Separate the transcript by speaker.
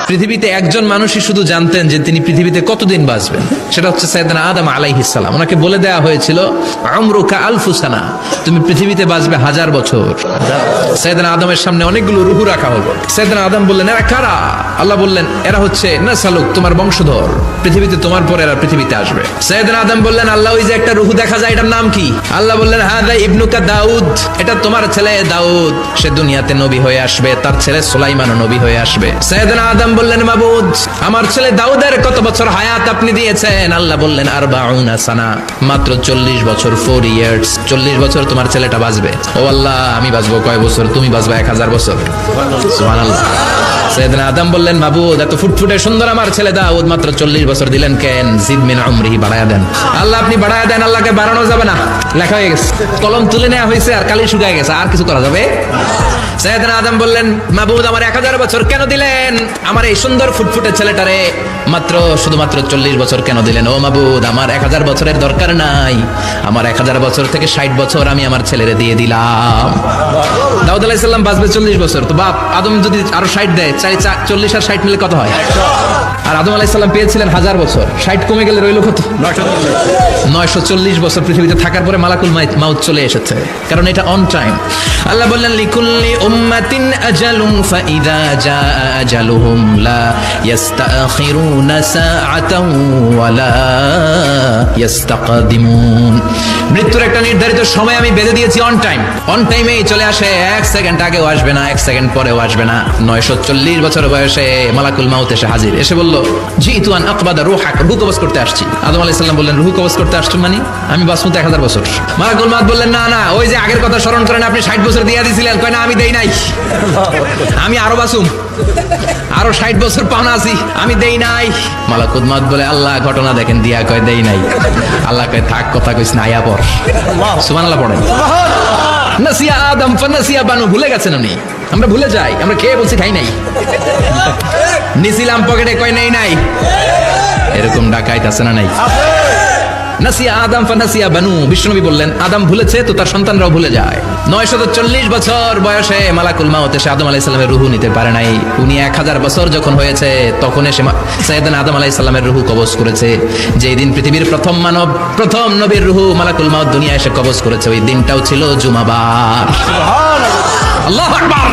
Speaker 1: পৃথিবীতে একজন মানুষই শুধু জানতেন যে তিনি পৃথিবীতে কতদিন বাঁচবেন, সেটা হচ্ছে সাইয়েদনা আদম আলাইহিস সালাম। ওনাকে বলে দেওয়া হয়েছিল উমরুকা আলফু সানা, তুমি পৃথিবীতে বাঁচবে 1000 বছর। সাইয়েদনা আদমের সামনে অনেকগুলো রূহ রাখা হলো। সাইয়েদনা আদম বললেন, এরা কারা? আল্লাহ বললেন, এরা হচ্ছে নাসালুক, তোমার বংশধর, পৃথিবীতে তোমার পরে এরা পৃথিবীতে আসবে। সাইয়েদনা আদম বললেন, আল্লাহ ওই যে একটা রূহ দেখা যায়, এটার নাম কি? আল্লাহ বললেন, হাদা ইবনুকা দাউদ, এটা তোমার ছেলে দাউদ, সে দুনিয়াতে নবী হয়ে আসবে, তার ছেলে সুলাইমানও নবী হয়ে আসবে। সাইয়েদনা আদম বললেন, মাবুদ, আমার ছেলে দাউদের কত বছর হায়াত আপনি দিয়েছেন? আল্লাহ বললেন, 40 সানা, মাত্র 40 বছর, 4 ইয়ার্স, 40 বছর তোমার ছেলেটা বাঁচবে। ও আল্লাহ, আমি বাঁচবো কয় বছর? তুমি বাঁচবে 1000 বছর। সুবহানাল্লাহ। সাইয়েদনা আদম বললেন, মাবুদ, এত ফুটফুটে সুন্দর আমার ছেলে দাউদ, মাত্র 40 বছর দিলেন কেন? জিদ মিন উমরিহি, বাড়ায়া দেন। আল্লাহ আপনি বাড়ায়া দেন, আল্লাহকে বাড়ানো যাবে না, লেখা হয়ে গেছে, কলম তুলে নেওয়া হয়েছে আর কালি শুকায় গেছে, আর কিছু করা যাবে? সাইয়েদনা আদম বললেন, মাবুদ, আমার 1000 বছর কেন দিলেন? আমার এই সুন্দর ফুটফুটে ছেলেটারে মাত্র শুধুমাত্র 40 বছর কেন দিলেন? ও মাবুদ, আমার 1000 বছরের দরকার নাই, আমার 1000 বছর থেকে 60 বছর আমি আমার ছেলেরে দিয়ে দিলাম। দাউদ আলাইহিস সালাম বাঁচবে 40 বছর, তো বাপ আদম যদি আরো 60 দেয়, 40 আর 60 মিলে কত হয়? আর আদম আলাইহিস সালাম পেয়েছিলেন 1000 বছর, 60 কমে গেলে রইল কত? 940 বছর পৃথিবীতে থাকার পরে মালাকুল মাউত চলে এসেছে, কারণ এটা অন টাইম। আল্লাহ বললেন, লিকুল্লি উম্মাতিন আজালুন ফাইযা জাআ আজালুহুম লা ইস্তাখিরুনা সাআতান ওয়া লা ইস্তাকদিমুন। মৃত্যুর একটা নির্ধারিত সময় আমি বেঁধে দিয়েছি, অন টাইম, অন টাইমেই চলে আসে, 1 সেকেন্ড আগেও আসবে না, 1 সেকেন্ড পরেও আসবে না। 940 বছর বয়সে মালাকুল মাউত এসে হাজির, এসে বলল, জিতু আন আকবাদা রূহাক, রূহ কবজ করতে আসছি। আদম আলাইহিস সালাম বললেন, রূহ কবজ করতে আসছেন মানে? আমি বাঁচবো 1000 বছর। মালাকুল মাউত বললেন, না না, ওই যে আগের কথা স্মরণ করেন, আপনি 60 বছর দিয়ে দিয়েছিলেন। কয় না, আমি দেই নাই, আমি আরো বাঁচুম, আরো 60 বছর পাওনা আছি, আমি দেই নাই। মালাকুল মাউত বলে, আল্লাহ ঘটনা দেখেন দিয়া, কয় দেই নাই। আল্লাহ কয়, থাক, কথা কইস না, আয়া পর। সুবহানাল্লাহ পড়েন। নাসিয়া আদম ফানাসিয়া বানু, ভুলে গেছেন উনি, আমরা ভুলে যাই, আমরা খেয়ে বলছি খাই নাই, নিছিলাম পকেটে, কয় নেই নাই। এরকম ডাকাইত আছে না নাই? নাসিয়া আদম ফানাসিয়া বানু, বিশ্বনবী বললেন, আদম ভুলেছে তো তার সন্তানরাও ভুলে যায়। 940 বছর বয়সে মালাকুল মাউত এসে আদম আলাইহিস সালামের রূহ নিতে পারে নাই। উনি 1000 বছর যখন হয়েছে তখন এসে সাইয়েদনা আদম আলাইহিস সালামের রূহ কবজ করেছে। যেই দিন পৃথিবীর প্রথম মানব, প্রথম নবীর রূহ মালাকুল মাউত দুনিয়ায় এসে কবজ করেছে, ওই দিনটাও ছিল জুমাবার। সুবহানাল্লাহ, আল্লাহু আকবার।